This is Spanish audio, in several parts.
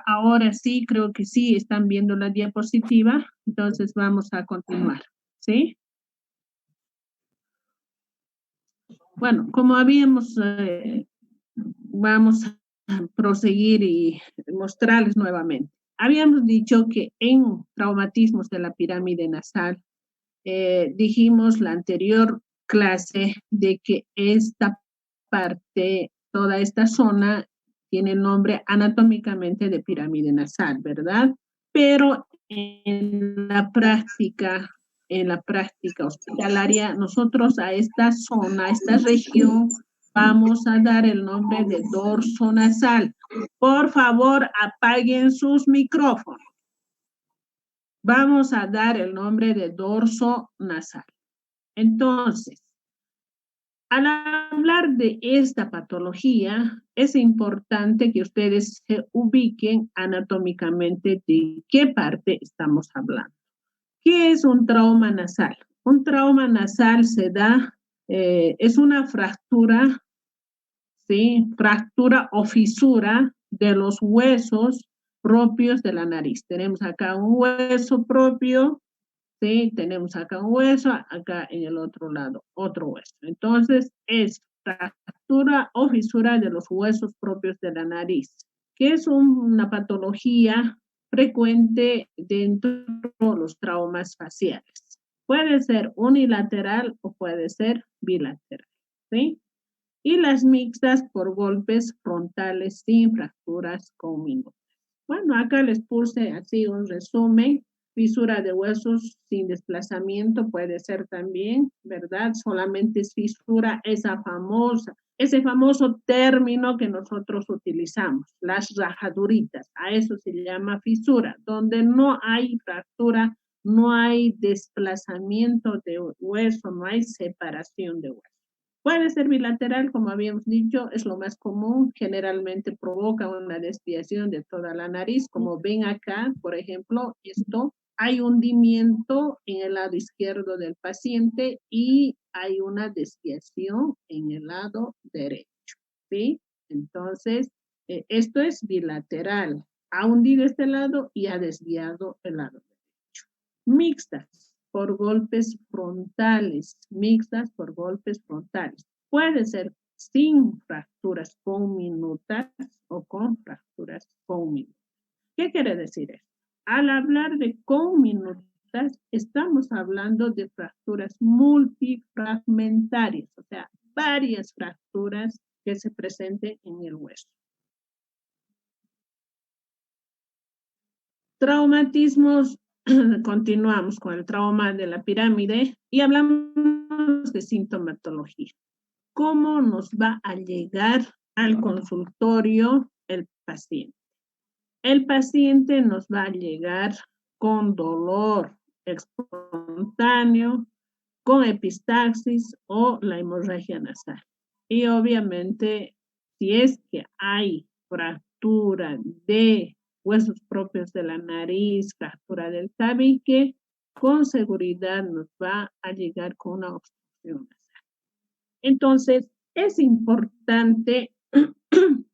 ahora sí, creo que sí están viendo la diapositiva, entonces vamos a continuar, ¿sí? Bueno, como habíamos, vamos a proseguir y mostrarles nuevamente. Habíamos dicho que en traumatismos de la pirámide nasal, dijimos la anterior clase de que esta parte, toda esta zona, tiene el nombre anatómicamente de pirámide nasal, ¿verdad? Pero en la práctica hospitalaria, nosotros a esta zona, a esta región, vamos a dar el nombre de dorso nasal. Por favor, apaguen sus micrófonos. Vamos a dar el nombre de dorso nasal. Entonces, al hablar de esta patología, es importante que ustedes se ubiquen anatómicamente de qué parte estamos hablando. ¿Qué es un trauma nasal? Un trauma nasal se da, es una fractura, ¿sí? Fractura o fisura de los huesos propios de la nariz. Tenemos acá un hueso propio, ¿sí? Tenemos acá un hueso, acá en el otro lado otro hueso. Entonces, es fractura o fisura de los huesos propios de la nariz, que es una patología frecuente dentro de los traumas faciales. Puede ser unilateral o puede ser bilateral, ¿sí? Y las mixtas por golpes frontales sin fracturas conminutas. Bueno, acá les puse así un resumen. Fisura de huesos sin desplazamiento puede ser también, ¿verdad? Solamente es fisura, ese famoso término que nosotros utilizamos, las rajaduritas, a eso se llama fisura, donde no hay fractura, no hay desplazamiento de hueso, no hay separación de hueso. Puede ser bilateral, como habíamos dicho, es lo más común, generalmente provoca una desviación de toda la nariz, como ven acá, por ejemplo, esto, hay hundimiento en el lado izquierdo del paciente y hay una desviación en el lado derecho, ¿sí? Entonces, esto es bilateral, ha hundido este lado y ha desviado el lado derecho. Mixtas por golpes frontales, mixtas por golpes frontales. Puede ser sin fracturas conminutas o con fracturas conminutas. ¿Qué quiere decir esto? Al hablar de conminutas, estamos hablando de fracturas multifragmentarias, o sea, varias fracturas que se presenten en el hueso. Traumatismos. Continuamos con el trauma de la pirámide y hablamos de sintomatología. ¿Cómo nos va a llegar al consultorio el paciente? El paciente nos va a llegar con dolor espontáneo, con epistaxis o la hemorragia nasal. Y obviamente, si es que hay fractura de huesos propios de la nariz, fractura del tabique, con seguridad nos va a llegar con una obstrucción nasal. Entonces, es importante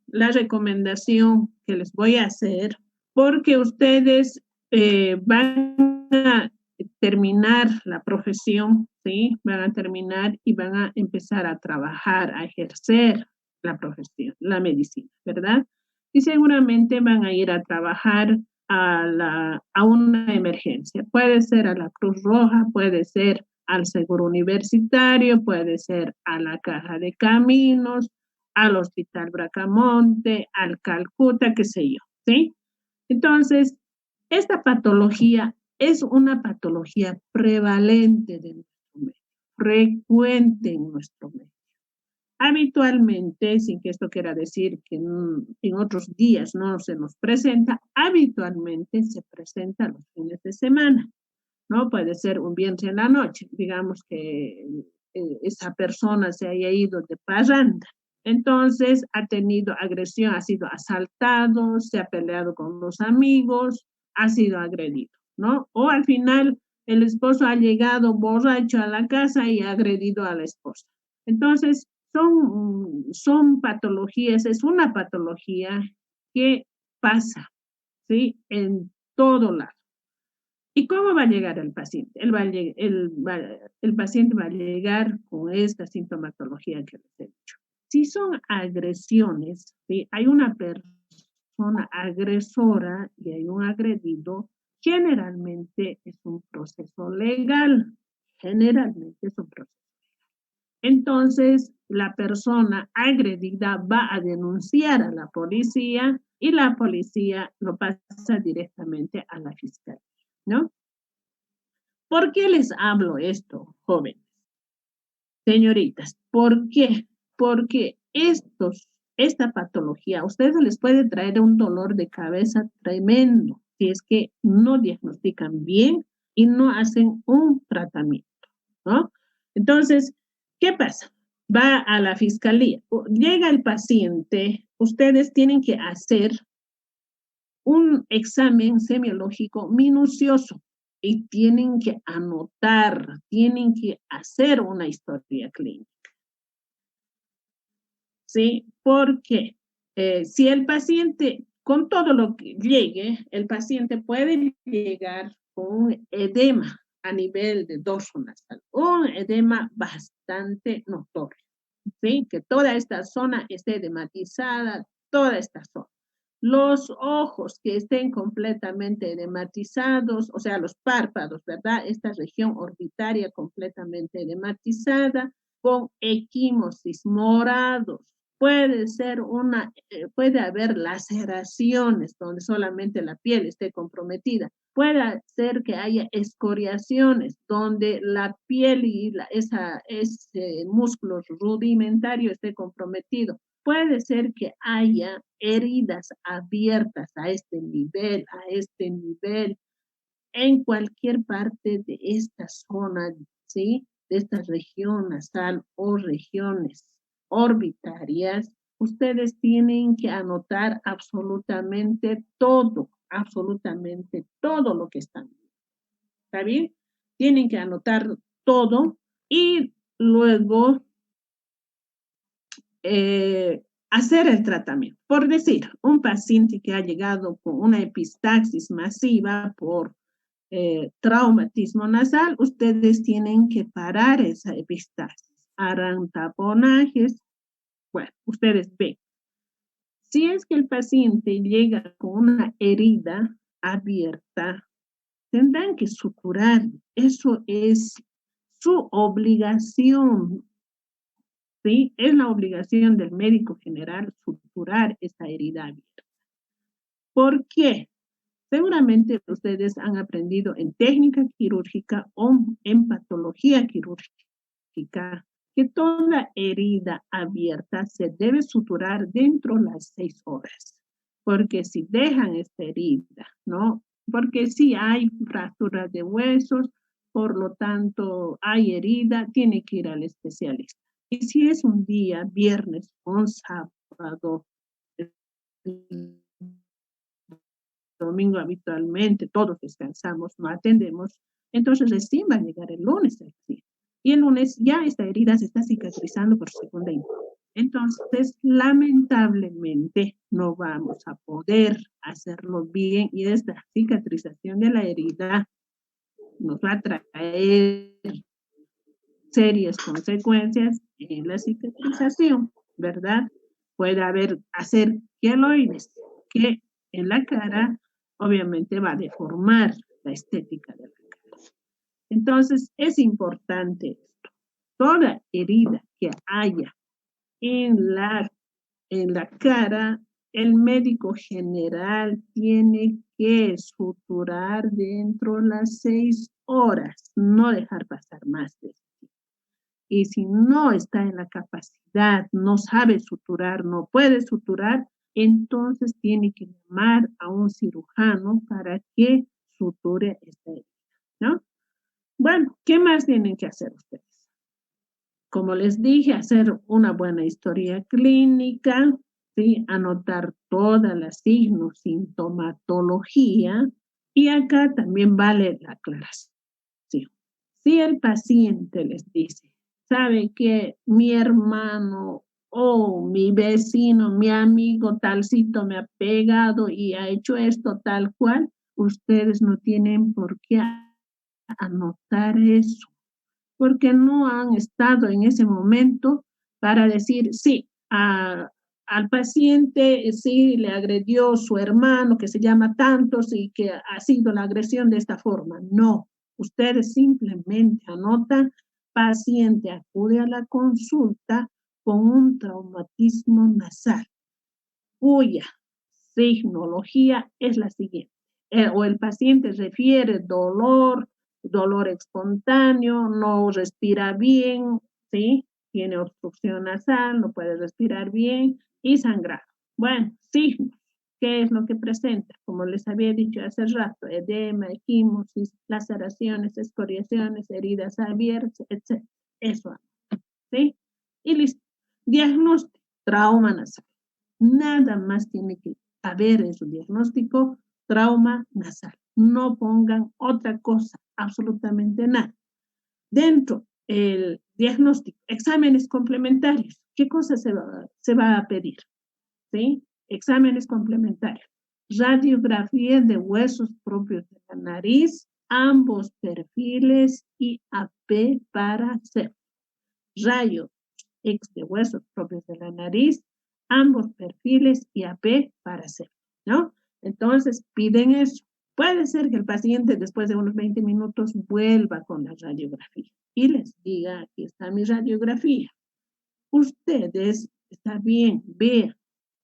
la recomendación que les voy a hacer porque ustedes van a terminar la profesión, ¿sí? Van a terminar y van a empezar a trabajar, a ejercer la profesión, la medicina, ¿verdad? Y seguramente van a ir a trabajar a una emergencia. Puede ser a la Cruz Roja, puede ser al Seguro Universitario, puede ser a la Caja de Caminos, al Hospital Bracamonte, al Calcuta, qué sé yo, ¿sí? Entonces, esta patología es una patología prevalente de nuestro medio, frecuente en nuestro medio. Habitualmente, sin que esto quiera decir que en otros días no se nos presenta, habitualmente se presenta los fines de semana, ¿no? Puede ser un viernes en la noche, digamos que esa persona se haya ido de parranda, entonces ha tenido agresión, ha sido asaltado, se ha peleado con los amigos, ha sido agredido, ¿no? O al final el esposo ha llegado borracho a la casa y ha agredido a la esposa. Entonces, son patologías, es una patología que pasa ¿sí? En todo lado. ¿Y cómo va a llegar el paciente? El paciente va a llegar con esta sintomatología que les he dicho. Si son agresiones, ¿sí? Hay una persona agresora y hay un agredido, generalmente es un proceso legal. Generalmente es un proceso. Entonces, la persona agredida va a denunciar a la policía y la policía lo pasa directamente a la fiscalía, ¿no? ¿Por qué les hablo esto, jóvenes? Señoritas, ¿por qué? Porque esta patología a ustedes les puede traer un dolor de cabeza tremendo si es que no diagnostican bien y no hacen un tratamiento, ¿no? Entonces, ¿qué pasa? Va a la fiscalía, llega el paciente, ustedes tienen que hacer un examen semiológico minucioso y tienen que anotar, tienen que hacer una historia clínica. ¿Sí? Porque si el paciente, con todo lo que llegue, el paciente puede llegar con un edema a nivel de dorso nasal, un edema bastante notorio, ¿sí? Que toda esta zona esté edematizada, toda esta zona. Los ojos que estén completamente edematizados, o sea, los párpados, ¿verdad? Esta región orbitaria completamente edematizada, con equimosis morados. Puede haber laceraciones donde solamente la piel esté comprometida. Puede ser que haya escoriaciones donde la piel y ese músculo rudimentario esté comprometido. Puede ser que haya heridas abiertas a este nivel, en cualquier parte de esta zona, ¿sí? De esta región nasal o regiones orbitarias. Ustedes tienen que anotar absolutamente todo lo que están viendo. ¿Está bien? Tienen que anotar todo y luego hacer el tratamiento. Por decir, un paciente que ha llegado con una epistaxis masiva por traumatismo nasal, ustedes tienen que parar esa epistaxis. Harán taponajes. Bueno, ustedes ven. Si es que el paciente llega con una herida abierta, tendrán que suturar. Eso es su obligación. ¿Sí? Es la obligación del médico general suturar esa herida abierta. ¿Por qué? Seguramente ustedes han aprendido en técnica quirúrgica o en patología quirúrgica que toda herida abierta se debe suturar dentro de las 6 horas. Porque si dejan esta herida, ¿no? Porque si hay fractura de huesos, por lo tanto hay herida, tiene que ir al especialista. Y si es un día, viernes o un sábado, domingo habitualmente, todos descansamos, no atendemos, entonces recién va a llegar el lunes el día. Y el lunes ya esta herida se está cicatrizando por segunda instancia. Entonces, lamentablemente, no vamos a poder hacerlo bien y esta cicatrización de la herida nos va a traer serias consecuencias en la cicatrización, ¿verdad? Puede hacer queloides, que en la cara obviamente va a deformar la estética de la cara. Entonces, es importante esto. Toda herida que haya en la cara, el médico general tiene que suturar dentro de las 6 horas, no dejar pasar más de eso. Y si no está en la capacidad, no sabe suturar, no puede suturar, entonces tiene que llamar a un cirujano para que suture esta herida, ¿no? Bueno, ¿qué más tienen que hacer ustedes? Como les dije, hacer una buena historia clínica, ¿sí? Anotar todas las signos, sintomatología, y acá también vale la aclaración. Si el paciente les dice, sabe que mi hermano oh, mi vecino, mi amigo talcito me ha pegado y ha hecho esto tal cual, ustedes no tienen por qué anotar eso, porque no han estado en ese momento para decir, sí, al paciente sí le agredió su hermano que se llama tantos y que ha sido la agresión de esta forma. No, ustedes simplemente anotan, paciente acude a la consulta con un traumatismo nasal, cuya signología es la siguiente. O el paciente refiere dolor espontáneo, no respira bien, ¿sí? Tiene obstrucción nasal, no puede respirar bien y sangrado. Bueno, signos. ¿Qué es lo que presenta? Como les había dicho hace rato, edema, equimosis, laceraciones, escoriaciones, heridas abiertas, etc. Eso, ¿sí? Y listo. Diagnóstico, trauma nasal. Nada más tiene que haber en su diagnóstico trauma nasal. No pongan otra cosa, absolutamente nada. Dentro del diagnóstico, exámenes complementarios. ¿Qué cosa se va a pedir? ¿Sí? Exámenes complementarios. Radiografía de huesos propios de la nariz, ambos perfiles y AP para C. Rayo X de huesos propios de la nariz, ambos perfiles y AP para hacer, ¿no? Entonces piden eso. Puede ser que el paciente después de unos 20 minutos vuelva con la radiografía y les diga, aquí está mi radiografía. Ustedes, está bien, vean,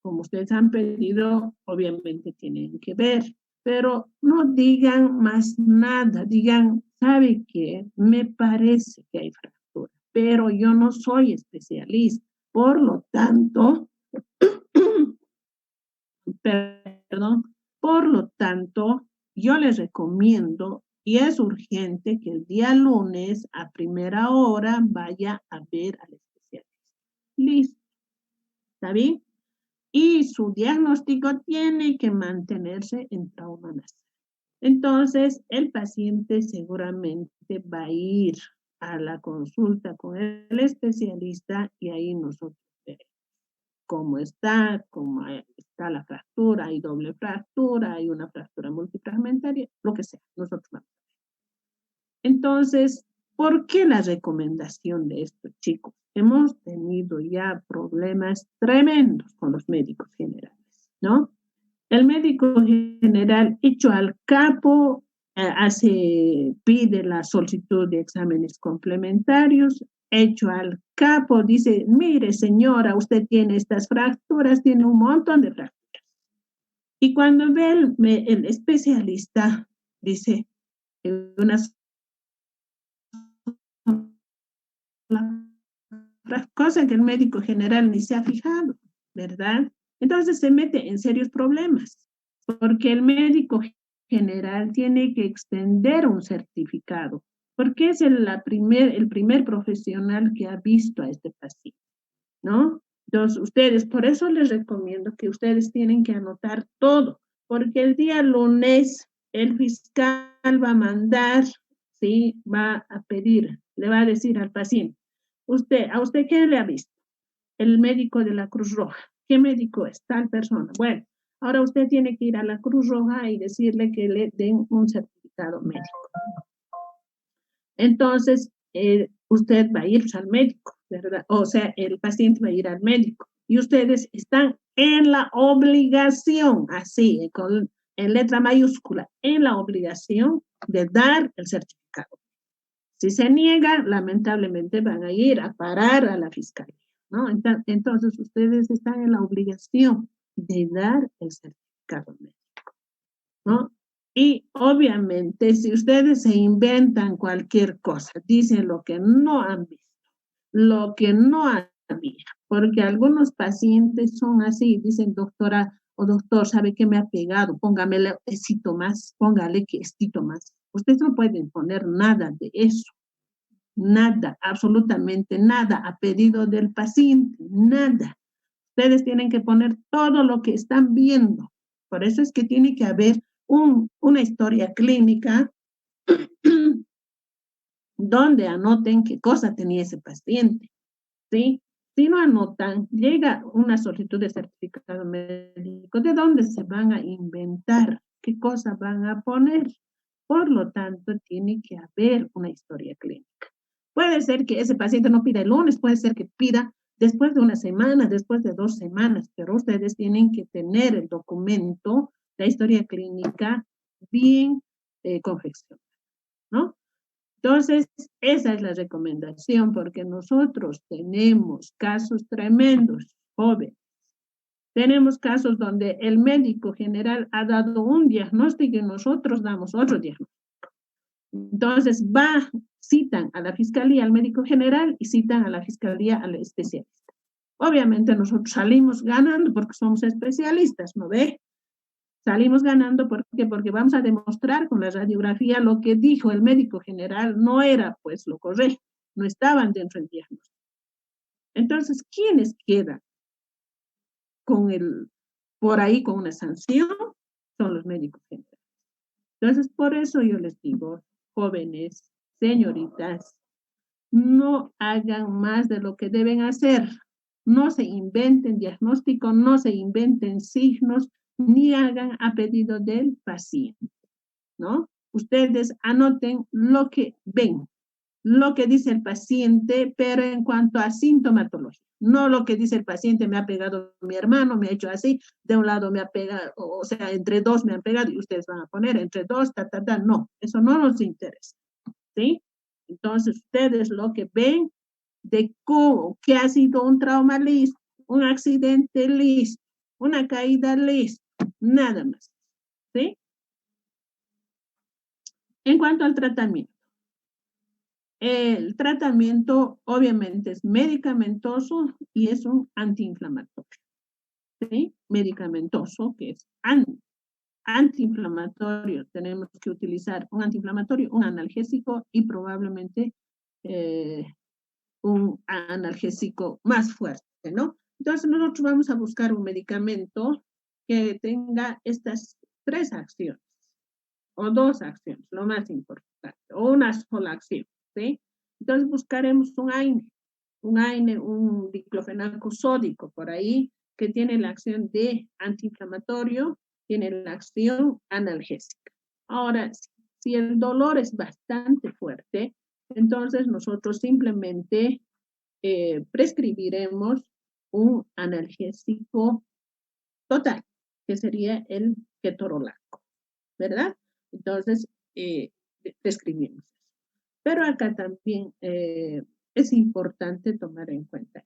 como ustedes han pedido, obviamente tienen que ver, pero no digan más nada, digan, ¿sabe qué? Me parece que hay fractura, pero yo no soy especialista, por lo tanto, perdón, por lo tanto, yo les recomiendo y es urgente que el día lunes a primera hora vaya a ver al especialista. Listo, ¿está bien? Y su diagnóstico tiene que mantenerse en trauma nasal. Entonces, el paciente seguramente va a ir a la consulta con el especialista y ahí nosotros veremos cómo está la fractura, hay doble fractura, hay una fractura multifragmentaria, lo que sea, nosotros vamos a ver. Entonces, ¿por qué la recomendación de esto, chicos? Hemos tenido ya problemas tremendos con los médicos generales, ¿no? El médico general hecho al capo pide la solicitud de exámenes complementarios, hecho al capo dice, mire señora, usted tiene estas fracturas, tiene un montón de fracturas. Y cuando ve el especialista, dice, una cosa que el médico general ni se ha fijado, ¿verdad? Entonces se mete en serios problemas, porque el médico general tiene que extender un certificado, porque es el primer profesional que ha visto a este paciente, ¿no? Entonces, ustedes, por eso les recomiendo que ustedes tienen que anotar todo, porque el día lunes el fiscal va a mandar, ¿sí? Va a pedir, le va a decir al paciente, ¿a usted qué le ha visto? El médico de la Cruz Roja. ¿Qué médico es? Tal persona. Bueno, ahora usted tiene que ir a la Cruz Roja y decirle que le den un certificado médico. Entonces, usted va a ir al médico, ¿verdad? O sea, el paciente va a ir al médico. Y ustedes están en la obligación, así, en letra mayúscula, en la obligación de dar el certificado. Si se niega, lamentablemente van a ir a parar a la fiscalía, ¿no? Entonces, ustedes están en la obligación de dar el certificado médico, ¿no? Y obviamente, si ustedes se inventan cualquier cosa, dicen lo que no han visto, lo que no había, porque algunos pacientes son así, dicen, doctora o doctor, ¿sabe qué me ha pegado? Póngale quesito más, póngale quesito más. Ustedes no pueden poner nada de eso, nada, absolutamente nada, a pedido del paciente, nada. Ustedes tienen que poner todo lo que están viendo. Por eso es que tiene que haber una historia clínica donde anoten qué cosa tenía ese paciente, ¿sí? Si no anotan, llega una solicitud de certificado médico. ¿De dónde se van a inventar? ¿Qué cosas van a poner? Por lo tanto, tiene que haber una historia clínica. Puede ser que ese paciente no pida el lunes, puede ser que pida después de una semana, después de 2 semanas, pero ustedes tienen que tener el documento, la historia clínica bien confeccionada, ¿no? Entonces, esa es la recomendación, porque nosotros tenemos casos tremendos, jóvenes. Tenemos casos donde el médico general ha dado un diagnóstico y nosotros damos otro diagnóstico. Entonces, citan a la fiscalía al médico general y citan a la fiscalía al especialista. Obviamente nosotros salimos ganando porque somos especialistas, ¿no ve? Salimos ganando porque vamos a demostrar con la radiografía lo que dijo el médico general no era pues lo correcto, no estaban dentro del diagnóstico. Entonces, ¿quiénes quedan por ahí con una sanción? Son los médicos generales. Entonces, por eso yo les digo, jóvenes, señoritas, no hagan más de lo que deben hacer. No se inventen diagnóstico, no se inventen signos, ni hagan a pedido del paciente, ¿no? Ustedes anoten lo que ven, lo que dice el paciente, pero en cuanto a sintomatología, no lo que dice el paciente, me ha pegado mi hermano, me ha hecho así, de un lado me ha pegado, o sea, entre dos me han pegado y ustedes van a poner entre dos, no, eso no nos interesa, ¿sí? Entonces, ustedes lo que ven de cómo, que ha sido un trauma listo, un accidente listo, una caída listo, nada más, ¿sí? En cuanto al tratamiento, el tratamiento obviamente es medicamentoso y es un antiinflamatorio, ¿sí? Medicamentoso, que es antiinflamatorio. Tenemos que utilizar un antiinflamatorio, un analgésico y probablemente un analgésico más fuerte, ¿no? Entonces nosotros vamos a buscar un medicamento que tenga estas 3 acciones o 2 acciones, lo más importante, o una sola acción, ¿sí? Entonces buscaremos un AINE, un diclofenaco sódico por ahí, que tiene la acción de antiinflamatorio, tiene la acción analgésica. Ahora, si el dolor es bastante fuerte, entonces nosotros simplemente prescribiremos un analgésico total, que sería el ketorolaco, ¿verdad? Entonces, prescribimos eso. Pero acá también es importante tomar en cuenta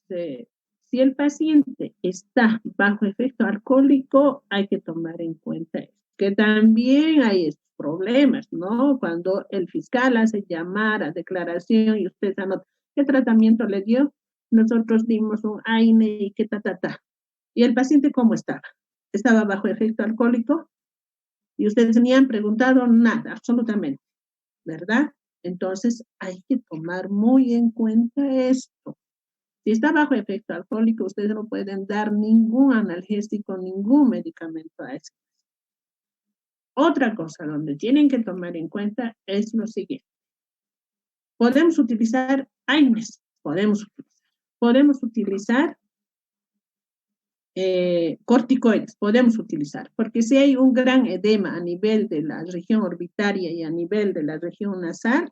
esto. Si el paciente está bajo efecto alcohólico, hay que tomar en cuenta esto, que también hay estos problemas, ¿no? Cuando el fiscal hace llamar a declaración y usted anota, ¿qué tratamiento le dio? Nosotros dimos un AINE y que ¿Y el paciente cómo estaba? ¿Estaba bajo efecto alcohólico? Y ustedes ni han preguntado nada, absolutamente, ¿verdad? Entonces hay que tomar muy en cuenta esto. Si está bajo efecto alcohólico, ustedes no pueden dar ningún analgésico, ningún medicamento a eso. Otra cosa donde tienen que tomar en cuenta es lo siguiente. Podemos utilizar AINES, podemos utilizar corticoides, podemos utilizar, porque si hay un gran edema a nivel de la región orbitaria y a nivel de la región nasal,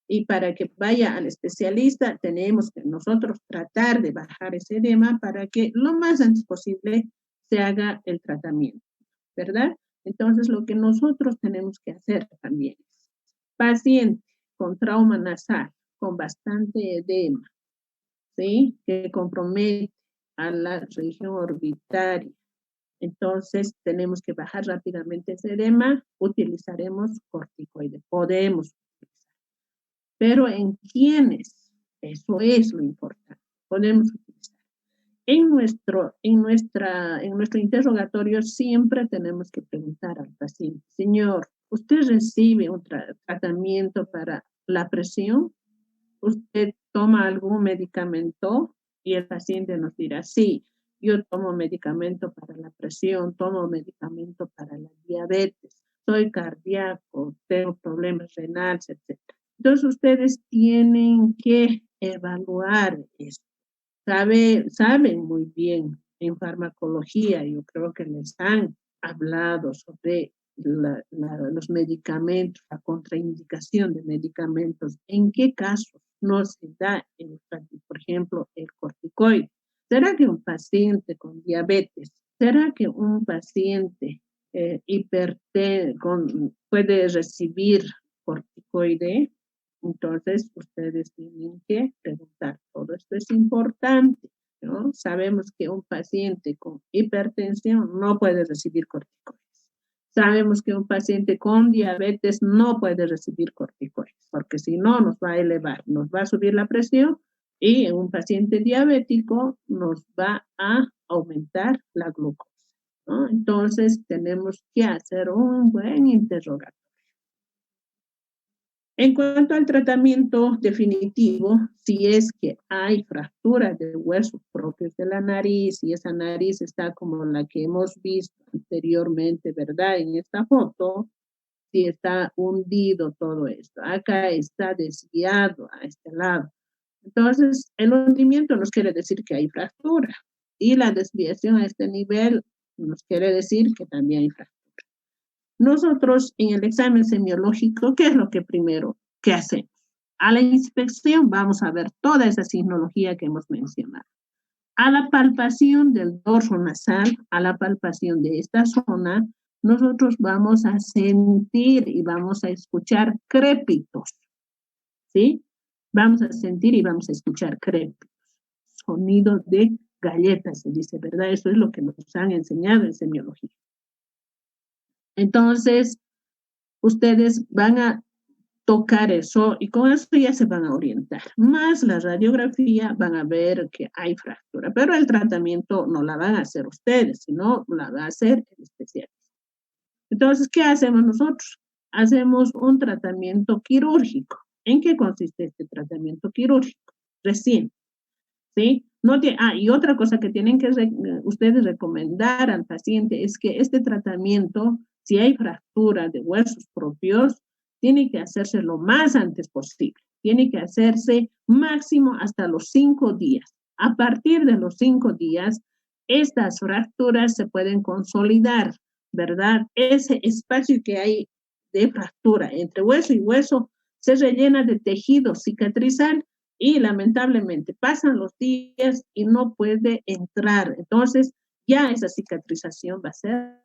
y para que vaya al especialista, tenemos que nosotros tratar de bajar ese edema para que lo más antes posible se haga el tratamiento, ¿verdad? Entonces, lo que nosotros tenemos que hacer también es, paciente con trauma nasal, con bastante edema, ¿sí? Que compromete a la región orbitaria. Entonces, tenemos que bajar rápidamente ese edema, utilizaremos corticoides, podemos utilizar. Pero ¿en quiénes? Eso es lo importante. Podemos utilizar. En nuestro interrogatorio siempre tenemos que preguntar al paciente, señor, ¿usted recibe un tratamiento para la presión? ¿Usted toma algún medicamento? Y el paciente nos dirá, sí, yo tomo medicamento para la presión, tomo medicamento para la diabetes, soy cardíaco, tengo problemas renales, etc. Entonces ustedes tienen que evaluar esto. Saben muy bien en farmacología, yo creo que les han hablado sobre los medicamentos, la contraindicación de medicamentos, en qué casos no se da, por ejemplo, el corticoide. ¿Será que un paciente con diabetes, será que un paciente puede recibir corticoide? Entonces, ustedes tienen que preguntar, todo esto es importante, ¿no? Sabemos que un paciente con hipertensión no puede recibir corticoides. Sabemos que un paciente con diabetes no puede recibir corticoides, porque si no nos va a elevar, nos va a subir la presión y en un paciente diabético nos va a aumentar la glucosa, ¿no? Entonces, tenemos que hacer un buen interrogatorio. En cuanto al tratamiento definitivo, si es que hay fracturas de huesos propios de la nariz y esa nariz está como la que hemos visto anteriormente, ¿verdad? En esta foto, si está hundido todo esto, acá está desviado a este lado. Entonces, el hundimiento nos quiere decir que hay fractura y la desviación a este nivel nos quiere decir que también hay fractura. Nosotros en el examen semiológico, ¿qué es lo que primero que hacemos? A la inspección vamos a ver toda esa signología que hemos mencionado. A la palpación del dorso nasal, a la palpación de esta zona, nosotros vamos a sentir y vamos a escuchar crépitos, ¿sí? Vamos a sentir y vamos a escuchar crépitos. Sonido de galletas, se dice, ¿verdad? Eso es lo que nos han enseñado en semiología. Entonces, ustedes van a tocar eso y con eso ya se van a orientar. Más la radiografía van a ver que hay fractura, pero el tratamiento no la van a hacer ustedes, sino la va a hacer el especialista. Entonces, ¿qué hacemos nosotros? Hacemos un tratamiento quirúrgico. ¿En qué consiste este tratamiento quirúrgico? Recién, ¿sí? Y otra cosa que tienen que ustedes recomendar al paciente es que este tratamiento, si hay fractura de huesos propios, tiene que hacerse lo más antes posible. Tiene que hacerse máximo hasta los 5 días. A partir de los 5 días, estas fracturas se pueden consolidar, ¿verdad? Ese espacio que hay de fractura entre hueso y hueso se rellena de tejido cicatrizal y lamentablemente pasan los días y no puede entrar. Entonces, ya esa cicatrización va a ser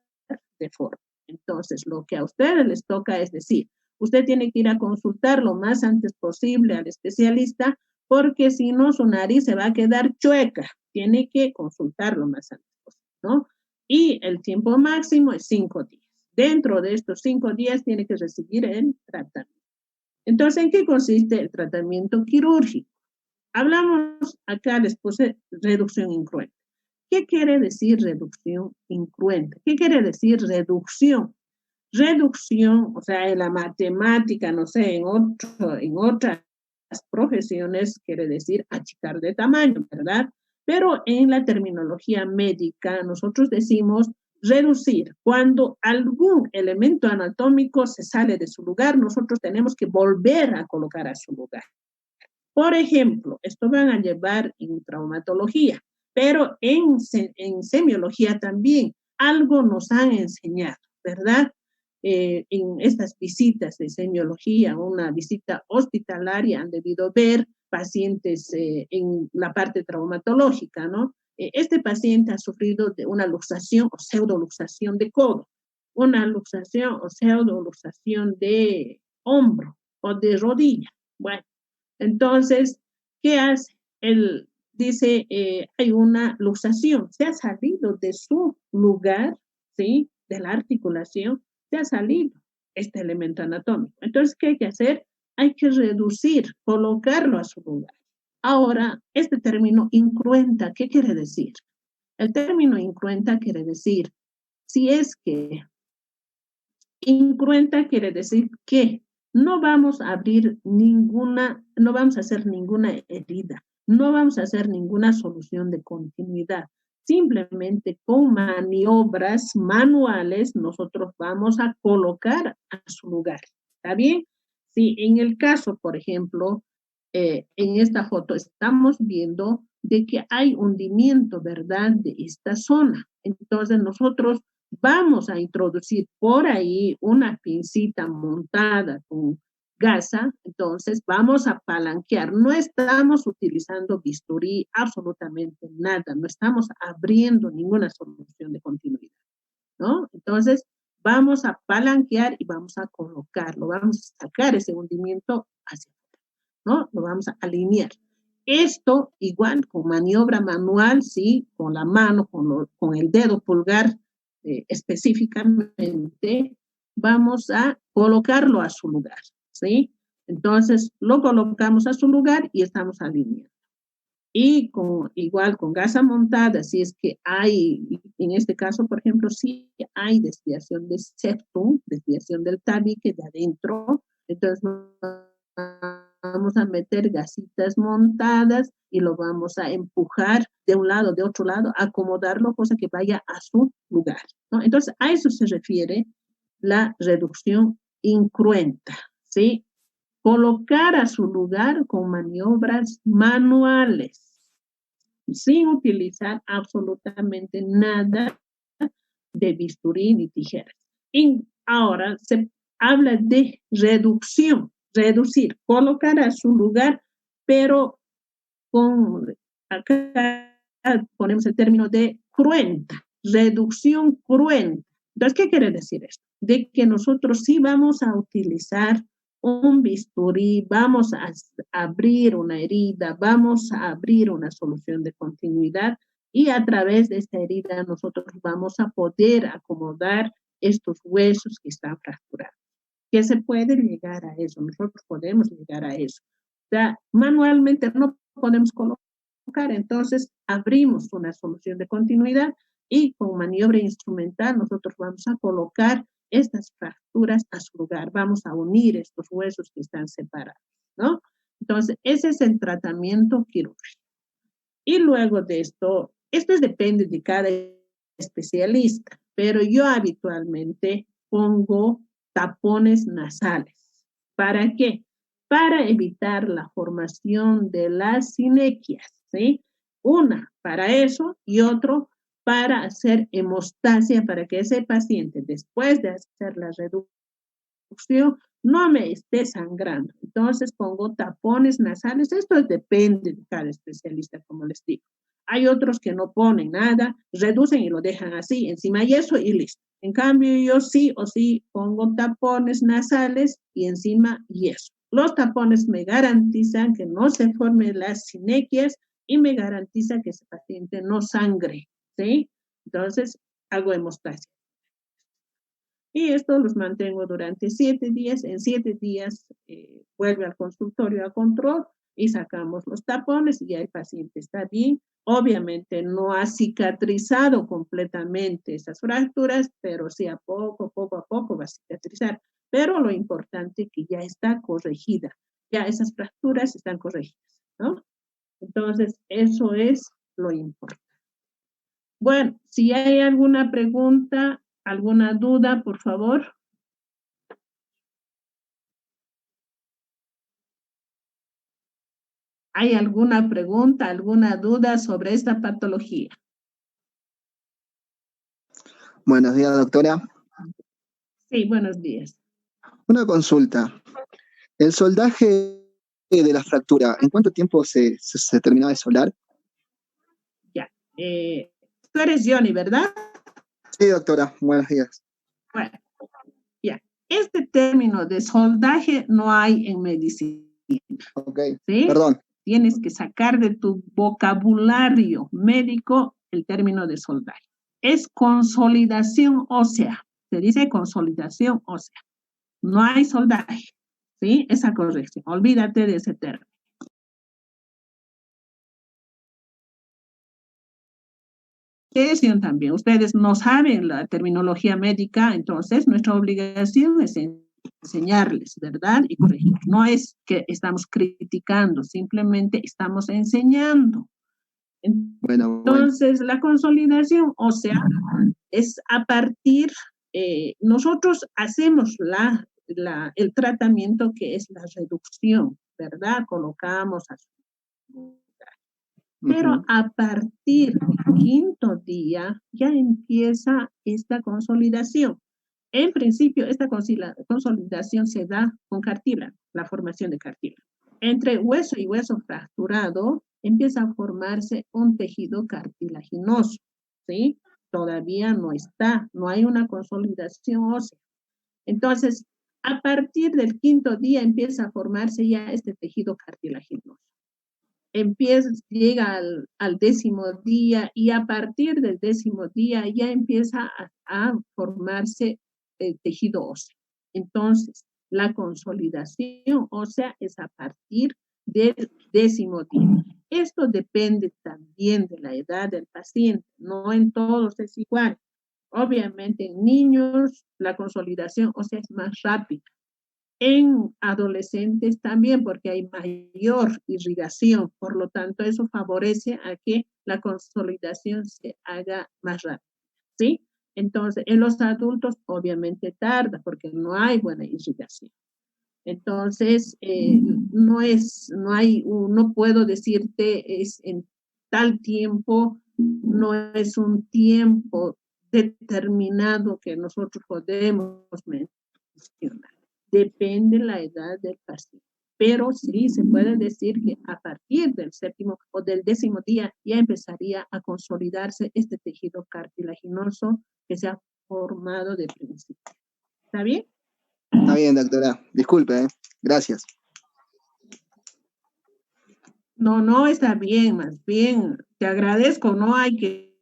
deforme. Entonces, lo que a ustedes les toca es decir, usted tiene que ir a consultar lo más antes posible al especialista, porque si no, su nariz se va a quedar chueca. Tiene que consultar lo más antes posible, ¿no? Y el tiempo máximo es 5 días. Dentro de estos 5 días tiene que recibir el tratamiento. Entonces, ¿en qué consiste el tratamiento quirúrgico? Hablamos acá, les puse reducción incruenta. ¿Qué quiere decir reducción incruenta? ¿Qué quiere decir reducción? Reducción, o sea, en la matemática, no sé, en otras profesiones quiere decir achicar de tamaño, ¿verdad? Pero en la terminología médica nosotros decimos reducir. Cuando algún elemento anatómico se sale de su lugar, nosotros tenemos que volver a colocar a su lugar. Por ejemplo, esto van a llevar en traumatología, pero en semiología también algo nos han enseñado, ¿verdad? En estas visitas de semiología, una visita hospitalaria, han debido ver pacientes en la parte traumatológica, ¿no? Este paciente ha sufrido de una luxación o pseudoluxación de codo, una luxación o pseudoluxación de hombro o de rodilla. Bueno, entonces, ¿qué hace? Él dice, hay una luxación, se ha salido de su lugar, ¿sí? De la articulación, se ha salido este elemento anatómico. Entonces, ¿qué hay que hacer? Hay que reducir, colocarlo a su lugar. Ahora, este término incruenta, ¿qué quiere decir? El término incruenta quiere decir, si es que incruenta quiere decir que no vamos a abrir no vamos a hacer ninguna herida, no vamos a hacer ninguna solución de continuidad. Simplemente con maniobras manuales nosotros vamos a colocar a su lugar. ¿Está bien? Si en el caso, por ejemplo, en esta foto estamos viendo de que hay hundimiento, ¿verdad?, de esta zona. Entonces nosotros vamos a introducir por ahí una pincita montada con gasa, entonces vamos a palanquear. No estamos utilizando bisturí, absolutamente nada, no estamos abriendo ninguna solución de continuidad, ¿no? Entonces vamos a palanquear y vamos a colocarlo, vamos a sacar ese hundimiento hacia afuera, ¿no? Lo vamos a alinear. Esto igual con maniobra manual, ¿sí? Con la mano, con el dedo pulgar específicamente, vamos a colocarlo a su lugar, ¿sí? Entonces lo colocamos a su lugar y estamos alineando. Y igual con gasa montada, si es que hay, en este caso, por ejemplo, si hay desviación de septum, desviación del tabique de adentro, entonces vamos a meter gasitas montadas y lo vamos a empujar de un lado, de otro lado, acomodarlo, cosa que vaya a su lugar, ¿no? Entonces, a eso se refiere la reducción incruenta, ¿sí? Colocar a su lugar con maniobras manuales, sin utilizar absolutamente nada de bisturí ni tijeras. Y ahora se habla de reducción, reducir, colocar a su lugar, pero acá ponemos el término de cruenta, reducción cruenta. Entonces, ¿qué quiere decir esto? De que nosotros sí vamos a utilizar un bisturí, vamos a abrir una herida, vamos a abrir una solución de continuidad y a través de esta herida nosotros vamos a poder acomodar estos huesos que están fracturados. Que se puede llegar a eso, nosotros podemos llegar a eso. O sea, manualmente no podemos colocar, entonces abrimos una solución de continuidad y con maniobra instrumental nosotros vamos a colocar estas fracturas a su lugar, vamos a unir estos huesos que están separados, ¿no? Entonces, ese es el tratamiento quirúrgico. Y luego de esto depende de cada especialista, pero yo habitualmente pongo tapones nasales. ¿Para qué? Para evitar la formación de las sinequias, ¿sí? Una para eso y otro para hacer hemostasia, para que ese paciente, después de hacer la reducción, no me esté sangrando. Entonces pongo tapones nasales. Esto depende de cada especialista, como les digo. Hay otros que no ponen nada, reducen y lo dejan así, encima yeso y listo. En cambio, yo sí o sí pongo tapones nasales y encima yeso. Los tapones me garantizan que no se formen las sinequias y me garantiza que ese paciente no sangre, ¿sí? Entonces, hago hemostasia. Y esto los mantengo durante 7 días. En 7 días vuelve al consultorio a control y sacamos los tapones y ya el paciente está bien. Obviamente no ha cicatrizado completamente esas fracturas, pero sí poco a poco va a cicatrizar. Pero lo importante es que ya está corregida, ya esas fracturas están corregidas, ¿no? Entonces, eso es lo importante. Bueno, si hay alguna pregunta, alguna duda, por favor. ¿Hay alguna pregunta, alguna duda sobre esta patología? Buenos días, doctora. Sí, buenos días. Una consulta. El soldaje de la fractura, ¿en cuánto tiempo se termina de soldar? Ya. Tú eres Johnny, ¿verdad? Sí, doctora. Buenos días. Bueno, ya. Este término de soldaje no hay en medicina. Ok, ¿sí? Perdón. Tienes que sacar de tu vocabulario médico el término de soldaje. Es consolidación ósea. Se dice consolidación ósea. No hay soldaje. ¿Sí? Esa corrección. Olvídate de ese término. También. Ustedes no saben la terminología médica, entonces nuestra obligación es enseñarles, ¿verdad? Y corregir. No es que estamos criticando, simplemente estamos enseñando. Entonces, la consolidación, o sea, es a partir, nosotros hacemos el tratamiento que es la reducción, ¿verdad? Colocamos a su lugar. Pero a partir del quinto día ya empieza esta consolidación. En principio, esta consolidación se da con cartílago, la formación de cartílago. Entre hueso y hueso fracturado empieza a formarse un tejido cartilaginoso, ¿sí? Todavía no hay una consolidación ósea. Entonces, a partir del quinto día empieza a formarse ya este tejido cartilaginoso. Llega al 10º día y a partir del 10º día ya empieza a formarse el tejido óseo. Entonces, la consolidación ósea es a partir del 10º día. Esto depende también de la edad del paciente, no en todos es igual. Obviamente en niños la consolidación ósea es más rápida. En adolescentes también, porque hay mayor irrigación, por lo tanto eso favorece a que la consolidación se haga más rápido, ¿sí? Entonces, en los adultos obviamente tarda porque no hay buena irrigación. Entonces, no puedo decirte es en tal tiempo, no es un tiempo determinado que nosotros podemos mencionar. Depende la edad del paciente. Pero sí se puede decir que a partir del 7º o del 10º día ya empezaría a consolidarse este tejido cartilaginoso que se ha formado de principio. ¿Está bien? Está bien, doctora. Disculpe, Gracias. No, está bien, más bien. Te agradezco, no hay que...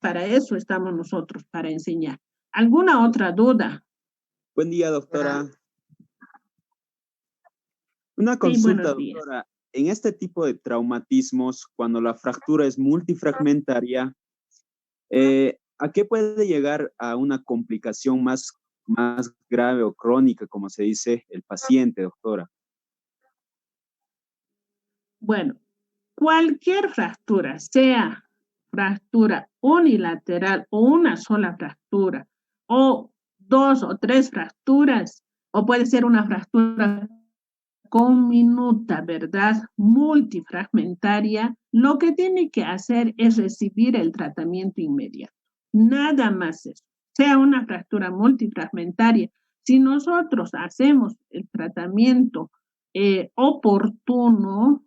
Para eso estamos nosotros, para enseñar. ¿Alguna otra duda? Buen día, doctora. Una consulta, Sí, doctora. En este tipo de traumatismos, cuando la fractura es multifragmentaria, ¿a qué puede llegar a una complicación más grave o crónica, como se dice, el paciente, doctora? Bueno, cualquier fractura, sea fractura unilateral o una sola fractura, o 2 o 3 fracturas, o puede ser una fractura conminuta, ¿verdad? Multifragmentaria, lo que tiene que hacer es recibir el tratamiento inmediato. Nada más eso. Sea una fractura multifragmentaria, si nosotros hacemos el tratamiento oportuno,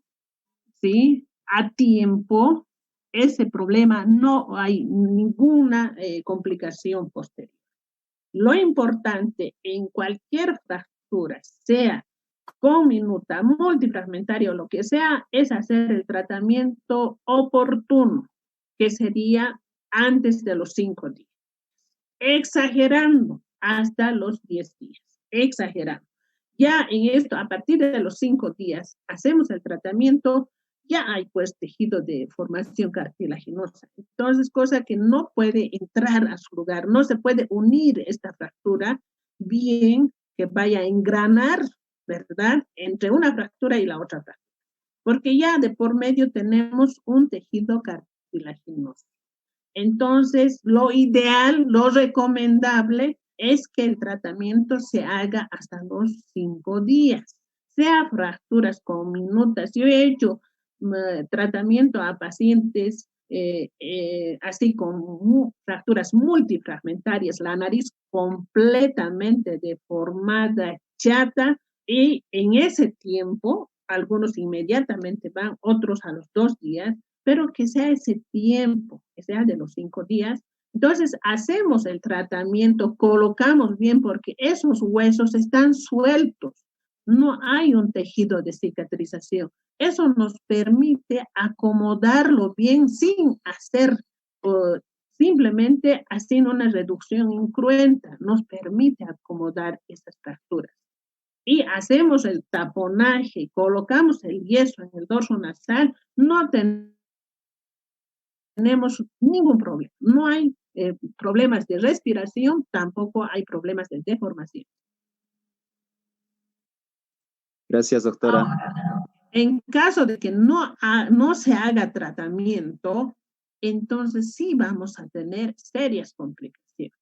¿sí? A tiempo, ese problema no hay ninguna complicación posterior. Lo importante en cualquier fractura, sea conminuta, multifragmentaria o lo que sea, es hacer el tratamiento oportuno, que sería antes de los 5 días. Exagerando hasta los 10 días. Exagerando. Ya en esto, a partir de los 5 días, hacemos el tratamiento, ya hay pues tejido de formación cartilaginosa. Entonces, cosa que no puede entrar a su lugar, no se puede unir esta fractura bien que vaya a engranar, ¿verdad? Entre una fractura y la otra fractura. Porque ya de por medio tenemos un tejido cartilaginoso. Entonces, lo ideal, lo recomendable es que el tratamiento se haga hasta los 5 días, sea fracturas conminutas. Yo he hecho tratamiento a pacientes así con fracturas multifragmentarias, la nariz completamente deformada, chata, y en ese tiempo, algunos inmediatamente van, otros a los 2 días, pero que sea ese tiempo, que sea de los 5 días. Entonces, hacemos el tratamiento, colocamos bien porque esos huesos están sueltos, no hay un tejido de cicatrización. Eso nos permite acomodarlo bien sin hacer, simplemente haciendo una reducción incruenta, nos permite acomodar esas fracturas. Y hacemos el taponaje, colocamos el yeso en el dorso nasal, no tenemos ningún problema. No hay problemas de respiración, tampoco hay problemas de deformación. Gracias, doctora. Ahora, en caso de que no se haga tratamiento, entonces sí vamos a tener serias complicaciones.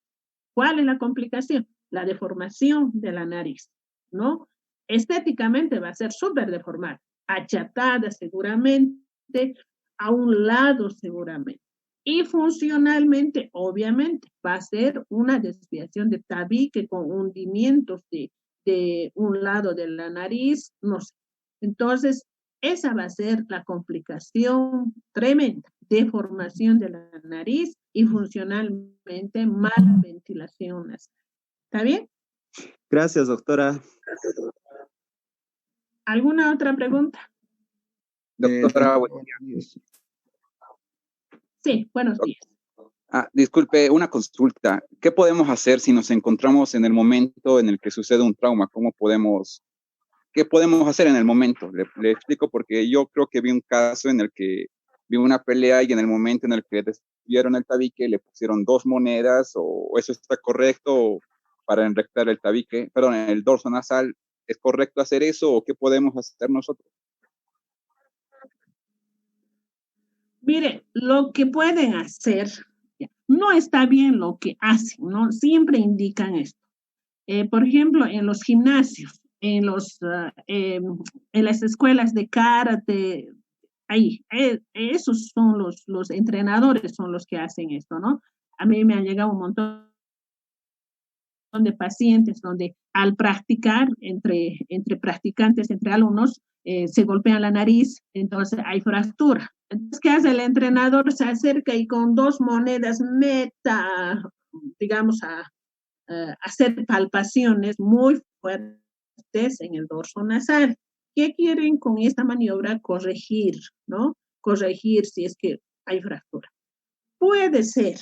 ¿Cuál es la complicación? La deformación de la nariz, ¿no? estéticamente va a ser súper deformada, achatada seguramente, a un lado seguramente. Y funcionalmente, obviamente, va a ser una desviación de tabique con hundimientos de un lado de la nariz, no sé. Entonces, esa va a ser la complicación tremenda, deformación de la nariz y funcionalmente mala ventilación nasal. ¿Está bien? Gracias, doctora. ¿Alguna otra pregunta? Doctora, buenos días. Sí, buenos días. Disculpe, una consulta. ¿Qué podemos hacer si nos encontramos en el momento en el que sucede un trauma? ¿Qué podemos hacer en el momento? Le explico porque yo creo que vi un caso en el que vi una pelea y en el momento en el que desviaron el tabique le pusieron 2 monedas, o eso está correcto para enrectar el tabique, perdón, el dorso nasal. ¿Es correcto hacer eso o qué podemos hacer nosotros? Mire, lo que pueden hacer, no está bien lo que hacen, ¿no? Siempre indican esto. Por ejemplo, en los gimnasios, en las escuelas de karate, ahí, esos son los entrenadores, son los que hacen esto, ¿no? A mí me han llegado un montón de pacientes donde al practicar entre practicantes, entre alumnos, se golpean la nariz, entonces hay fractura. Entonces, ¿qué hace el entrenador? Se acerca y con 2 monedas meta, digamos, a hacer palpaciones muy fuertes en el dorso nasal. ¿Qué quieren con esta maniobra? Corregir, ¿no? Corregir si es que hay fractura. Puede ser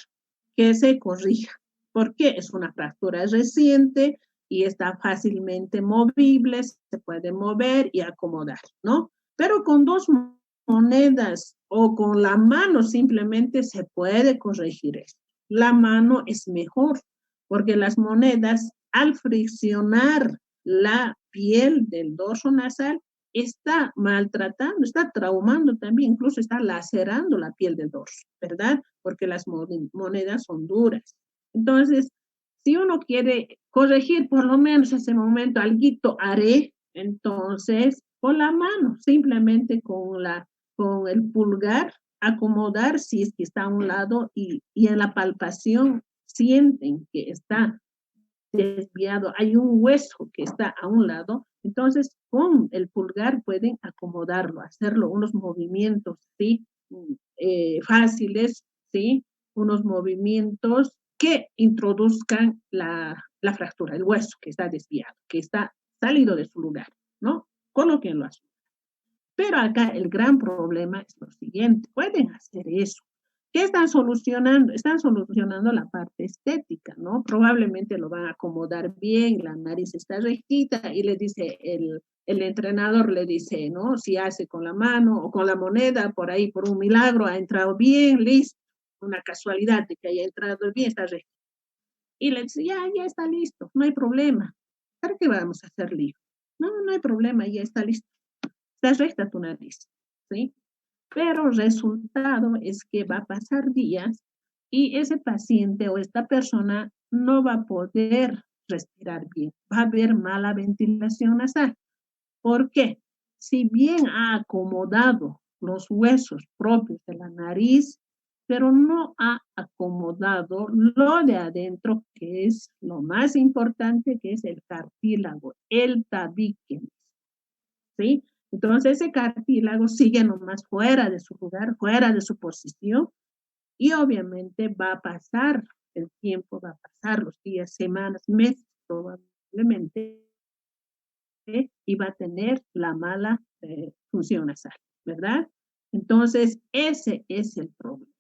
que se corrija, porque es una fractura reciente y está fácilmente movible, se puede mover y acomodar, ¿no? Pero con 2 monedas o con la mano simplemente se puede corregir esto. La mano es mejor, porque las monedas al friccionar la piel del dorso nasal está maltratando, está traumando también, incluso está lacerando la piel del dorso, ¿verdad? Porque las monedas son duras. Entonces, si uno quiere corregir por lo menos ese momento, alguito haré, entonces con la mano, simplemente con el pulgar, acomodar si es que está a un lado y en la palpación sienten que está desviado, hay un hueso que está a un lado, entonces con el pulgar pueden acomodarlo, hacerlo unos movimientos, ¿sí? Fáciles, ¿sí? Unos movimientos que introduzcan la fractura, el hueso que está desviado, que está salido de su lugar, ¿no? Colóquenlo así. Pero acá el gran problema es lo siguiente, pueden hacer eso. ¿Qué están solucionando? Están solucionando la parte estética, ¿no? Probablemente lo van a acomodar bien, la nariz está rectita y le dice el entrenador, le dice, ¿no? Si hace con la mano o con la moneda, por ahí, por un milagro, ha entrado bien, listo. Una casualidad de que haya entrado bien, está recto. Y le dice, ya está listo, no hay problema. ¿Para qué vamos a hacer lío? No hay problema, ya está listo. Está recta tu nariz, ¿sí? Pero el resultado es que va a pasar días y ese paciente o esta persona no va a poder respirar bien, va a haber mala ventilación nasal. ¿Por qué? Si bien ha acomodado los huesos propios de la nariz, pero no ha acomodado lo de adentro, que es lo más importante, que es el cartílago, el tabique, ¿sí? Entonces ese cartílago sigue nomás fuera de su lugar, fuera de su posición y obviamente va a pasar el tiempo, va a pasar los días, semanas, meses probablemente y va a tener la mala función nasal, ¿verdad? Entonces ese es el problema.